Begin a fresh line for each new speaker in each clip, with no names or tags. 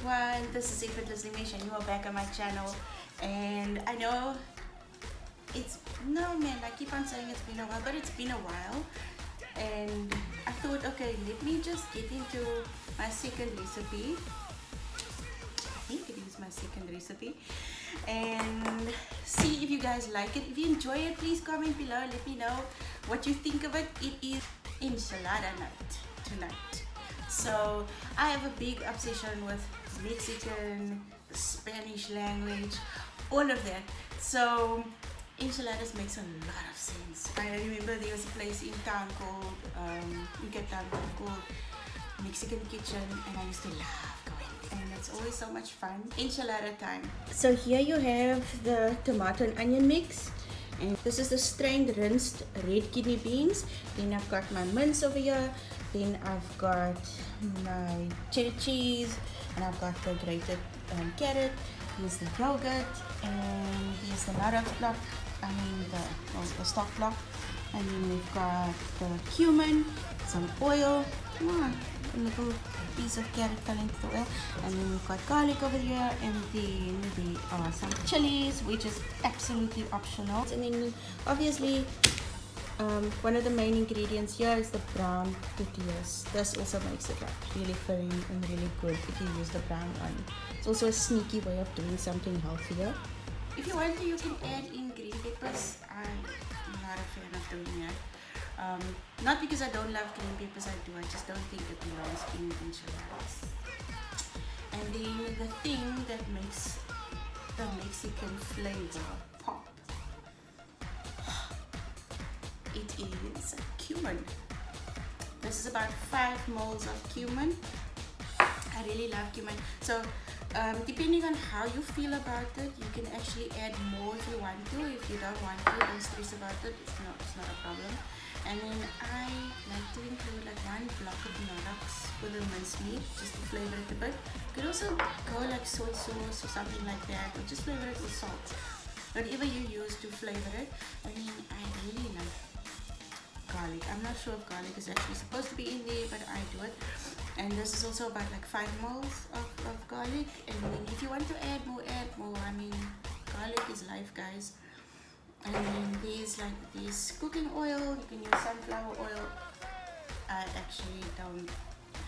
everyone, this is Effortlessly Mish and you are back on my channel. And I know I keep on saying it's been a while, but it's been a while. And I thought, okay, let me just get into my second recipe. I think it is my second recipe. And see if you guys like it. If you enjoy it, please comment below. Let me know what you think of it. It is enchilada night tonight. So I have a big obsession with Mexican, Spanish language, all of that. So enchiladas makes a lot of sense. I remember there was a place in town called, in Cape Town called Mexican Kitchen, and I used to love going, and it's always so much fun. Enchilada time. So here you have the tomato and onion mix. And this is the strained, rinsed red kidney beans. Then I've got my mince over here. Then I've got my cheddar cheese, and I've got the grated carrot. Here's the yogurt, and here's the block. The stock block. And then we've got the cumin, some oil, a little piece of carrot fell into the oil, and then we've got garlic over here, and then there are some chilies, which is absolutely optional. And then obviously one of the main ingredients here is the brown tortillas. This also makes it like really filling and really good if you use the brown one. It's also a sneaky way of doing something healthier. If you want to, you can add in green peppers. I'm not a fan of doing that. Not because I don't love green peppers, I do. I just don't think it belongs in enchiladas. And then the thing that makes the Mexican flavor pop, it is cumin. This is about 5 moles of cumin. I really love cumin. So depending on how you feel about it, you can actually add more if you want to. If you don't want to, don't stress about it. It's not a problem. And then I like to include like 1 block of nuts for the mincemeat, just to flavor it a bit. You could also go like soy sauce or something like that, or just flavor it with salt. Whatever you use to flavor it. I mean, I really like garlic. I'm not sure if garlic is actually supposed to be in there, but I do it. And this is also about like 5 moles of garlic. And then if you want to add more, add more. I mean, garlic is life, guys. And then there's like this cooking oil. You can use sunflower oil. I actually don't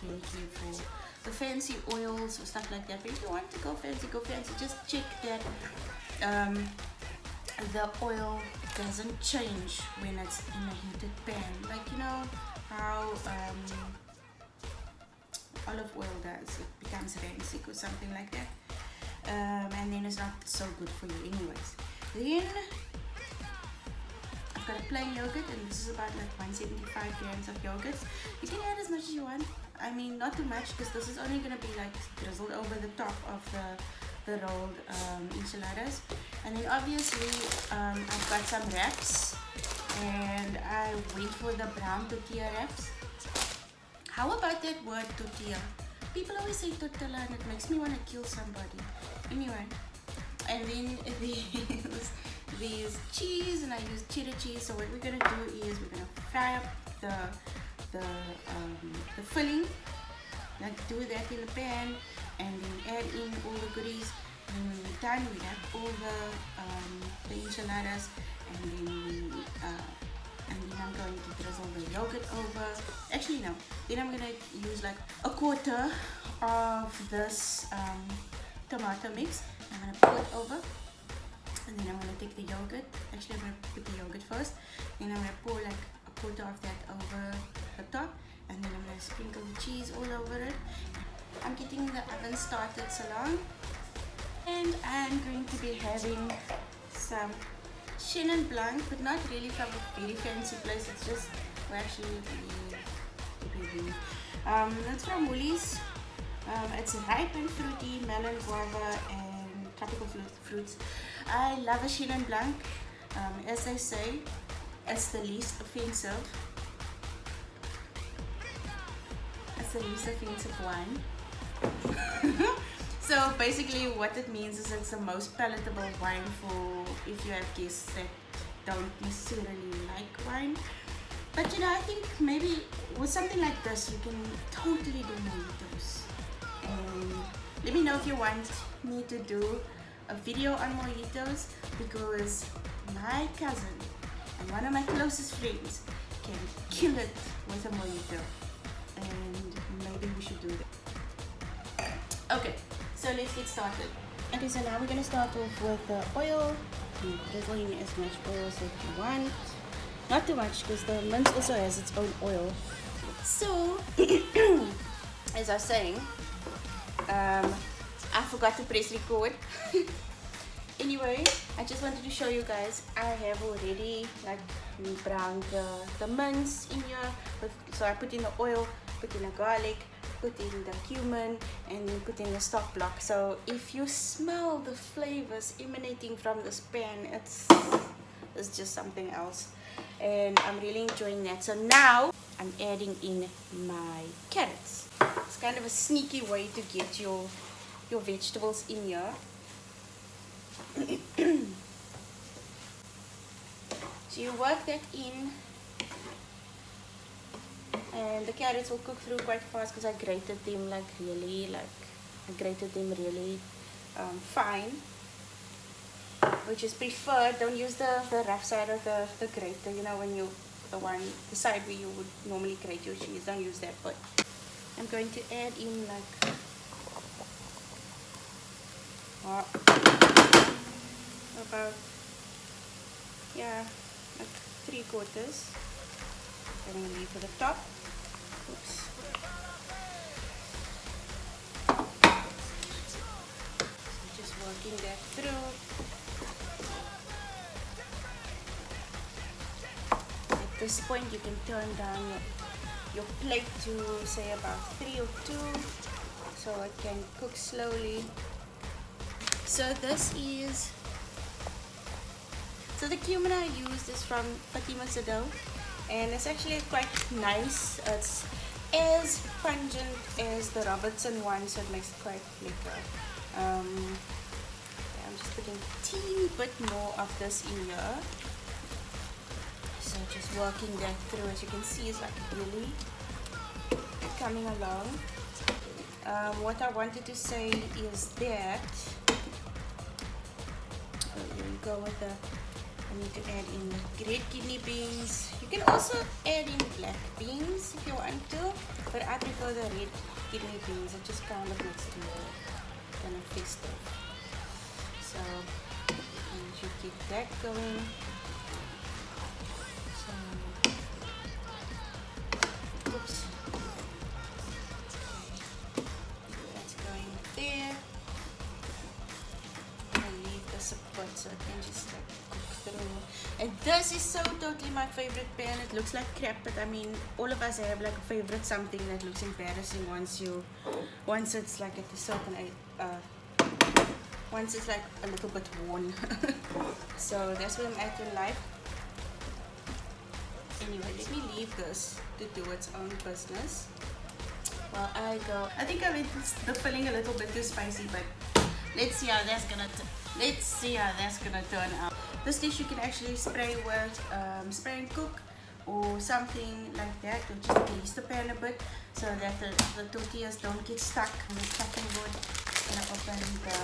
really care for the fancy oils or stuff like that. But if you want to go fancy, go fancy. Just check that the oil doesn't change when it's in a heated pan. Like, you know how olive oil does. It becomes rancid or something like that. And then it's not so good for you anyways. Then I've got a plain yogurt, and this is about like 175 grams of yogurt. You can add as much as you want. I mean, not too much, because this is only going to be like drizzled over the top of the rolled enchiladas. And then obviously I've got some wraps, and I went for the brown tortilla wraps. How about that word tortilla? People always say tortilla, and it makes me want to kill somebody. Anyway, and then there's cheese, and I use cheddar cheese. So what we're gonna do is we're gonna fry up the filling, like do that in the pan, and then add in all the goodies. And when we're done, we have all the enchiladas, and then I'm going to drizzle the yogurt over. Actually no, then I'm gonna use like a quarter of this tomato mix. I'm gonna pour it over, and then I'm gonna take the yogurt. Actually, I'm gonna put the yogurt first, then I'm gonna pour like a quarter of that over the top, and then I'm gonna sprinkle the cheese all over it. I'm getting the oven started salon, and I'm going to be having some Chenin Blanc, but not really from a very fancy place. It's just, well, actually, it's from Woolies. It's ripe and fruity, melon, guava, and tropical fruits. I love a Chenin Blanc. As they say, it's the least offensive. It's the least offensive wine. So basically what it means is it's the most palatable wine for if you have guests that don't necessarily like wine. But you know, I think maybe with something like this you can totally do mojitos. And let me know if you want me to do a video on mojitos, because my cousin and one of my closest friends can kill it with a mojito, and maybe we should do that. Okay, so let's get started. Okay, so now we're gonna start off with the oil. You drizzle in as much oil as you want. Not too much, because the mint also has its own oil. So, as I was saying, I forgot to press record. Anyway, I just wanted to show you guys, I have already like browned the mince in here. So I put in the oil, put in the garlic, put in the cumin, and then put in the stock block. So if you smell the flavors emanating from this pan, it's just something else, and I'm really enjoying that. So now I'm adding in my carrots. It's kind of a sneaky way to get your vegetables in here. So you work that in, and the carrots will cook through quite fast because I grated them really fine, which is preferred. Don't use the rough side of the grater, you know, when you the side where you would normally grate your cheese. Don't use that. But I'm going to add in like about, yeah, like 3/4. I'm going to leave for the top. Oops. So just working that through. At this point you can turn down your plate to say about 3 or 2, so it can cook slowly. So this is, so the cumin I used is from Fatima Sadao, and it's actually quite nice. It's as pungent as the Robertson one, so it makes it quite liquor. I'm just putting a teeny bit more of this in here. So just working that through. As you can see, it's like really coming along. What I wanted to say is that, here we go with the, I need to add in red kidney beans. You can also add in black beans if you want to, but I prefer the red kidney beans. It just kind of makes it more kind of festive. So you should keep that going. So, oops. That's going there. So I can just like cook through. And this is so totally my favorite pan. It looks like crap, but I mean, all of us have like a favorite something that looks embarrassing once it's like at a certain once it's like a little bit worn. So that's where I'm at in life. Anyway, let me leave this to do its own business while I go. I think I made the filling a little bit too spicy, but let's see how that's gonna turn out. This dish you can actually spray with spray and cook or something like that, or just grease the pan a bit so that the tortillas don't get stuck on the stuffing board. I'm gonna open the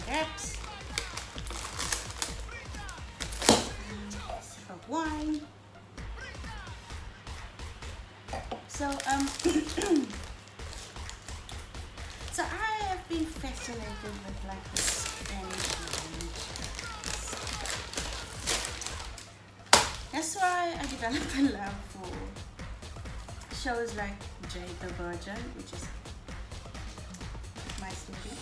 wraps. Sip of wine. So so I have been fascinated with like the Spanish language. That's why I developed a love for shows like Jade the Virgin, which is my story.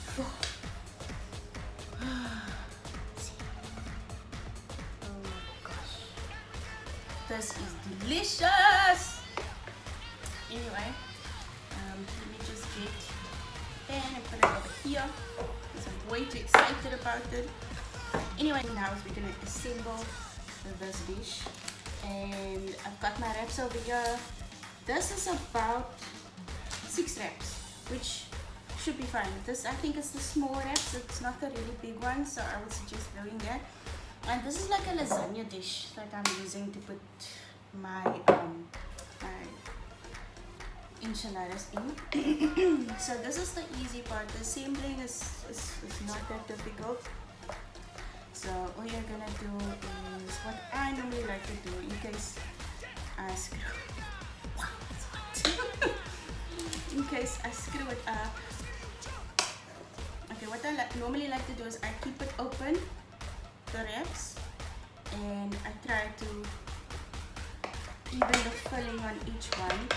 Oh my gosh, this is delicious. Anyway, let me just get pan and put it over here because I'm way too excited about it. Anyway, now we're gonna assemble this dish, and I've got my wraps over here. This is about 6 wraps, which should be fine. This, I think, is the small wraps. It's not the really big one, so I would suggest doing that. And this is like a lasagna dish that I'm using to put my enchiladas in. So this is the easy part. The assembling is not that difficult. So all you're gonna do is what I normally like to do in case I screw in case I screw it up. Okay, what I normally like to do is I keep it open, the wraps, and I try to even the filling on each one.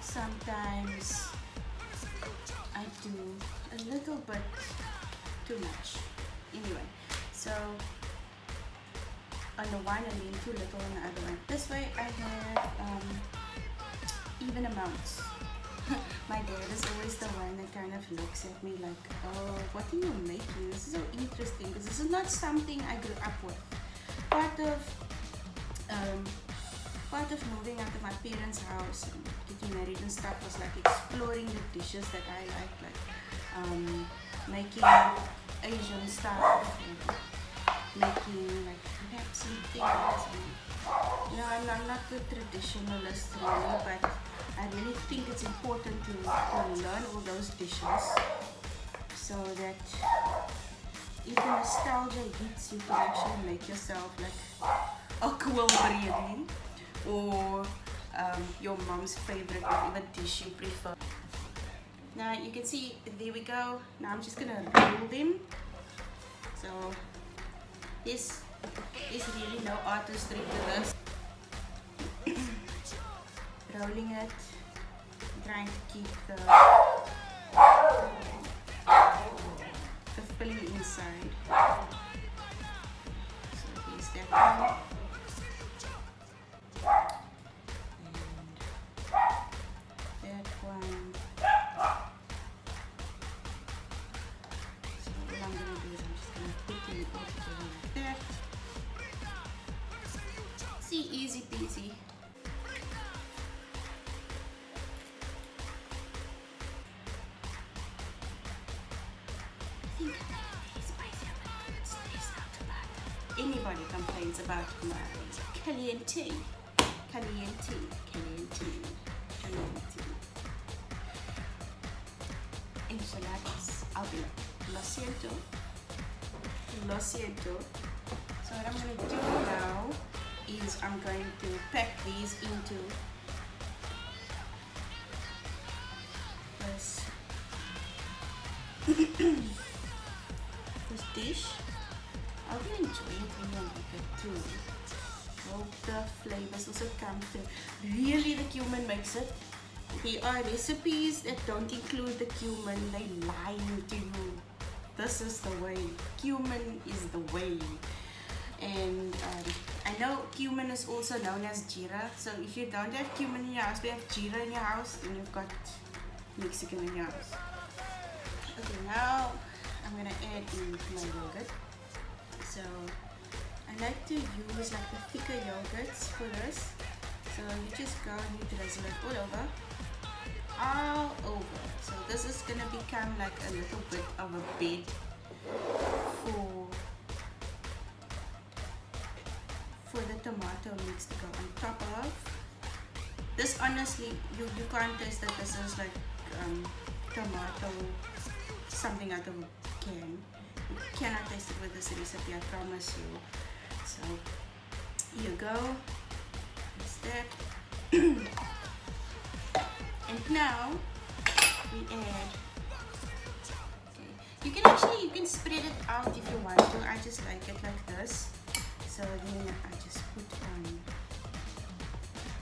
Sometimes I do a little bit too much. Anyway, so on the one and then too little on the other one. This way I have even amounts. My dad is always the one that kind of looks at me like, oh, what are you making? This is so interesting because this is not something I grew up with. Part of moving out of my parents' house and getting married and stuff was like exploring the dishes that I like making Asian stuff and making like wraps and things. And, you know, I'm not the traditionalist really, but I really think it's important to learn all those dishes so that if the nostalgia hits, you can actually make yourself like a cool biryani or your mom's favorite, whatever dish you prefer. Now you can see, there we go. Now I'm just gonna roll them. So there's really no artistry to this. Rolling it, trying to keep the filling inside. So here's that one. And that one. So what I'm going to do is I'm just going to put them all together like that. See, easy peasy. Anybody complains about my caliente. Enchiladas. I'll be like, lo siento. So what I'm going to do now is I'm going to pack these into this this dish. I will enjoy it when you make it too. Hope the flavors also come through. Really, the cumin makes it. There are recipes that don't include the cumin. They lie to you. This is the way. Cumin is the way. And I know cumin is also known as jeera. So if you don't have cumin in your house, but you have jeera in your house, then you've got Mexican in your house. Okay, now I'm gonna add in my yogurt. So I like to use like the thicker yogurts for this. So you just go and you drizzle it all over. So this is gonna become like a little bit of a bed for the tomato mix to go on top of. This honestly, you can't taste that this is like tomato, something out of a can. You cannot taste it with this recipe, I promise you. So here you go. That's that. And now we add. Okay. You can spread it out if you want to. I just like it like this. So then I just put on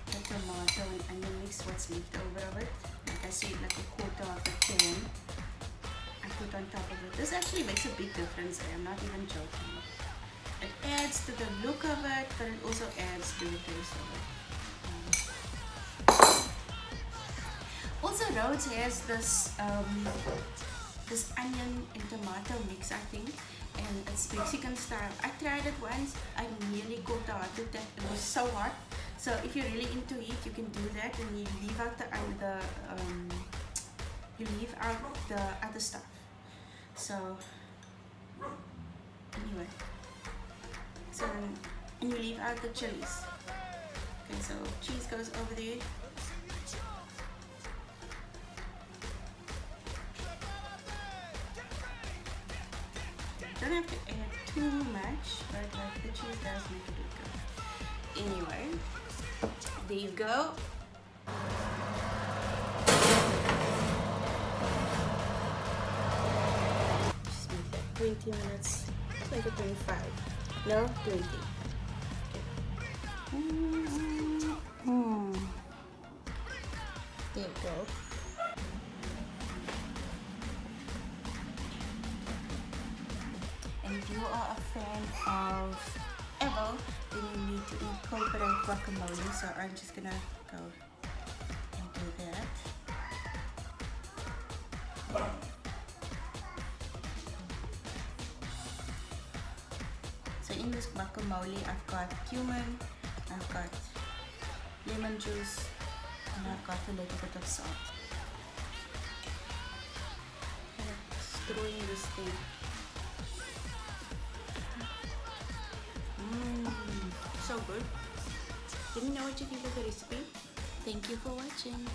the tomato and onion mix, what's left over of it. Like I said, like a quarter of the can. Put on top of it. This actually makes a big difference. I'm not even joking. It adds to the look of it, but it also adds to the taste of it. Also, Rhodes has this this onion and tomato mix, I think, and it's Mexican style. I tried it once. I nearly caught the heart attack. It was so hot. So if you're really into it, you can do that, and you leave out the other stuff. So anyway, and you leave out the chilies. Okay, so cheese goes over there. don't have to add too much, but like the cheese does make it look good. Anyway, there you go. Just make that 20 minutes, like a 25. No, 20. There you go. And if you are a fan of apple, then you need to incorporate guacamole. So I'm just gonna go and do that. So in this guacamole, I've got cumin, I've got lemon juice, and I've got a little bit of salt. Throwing this thing. So good. Let me know what you think of the recipe. Thank you for watching.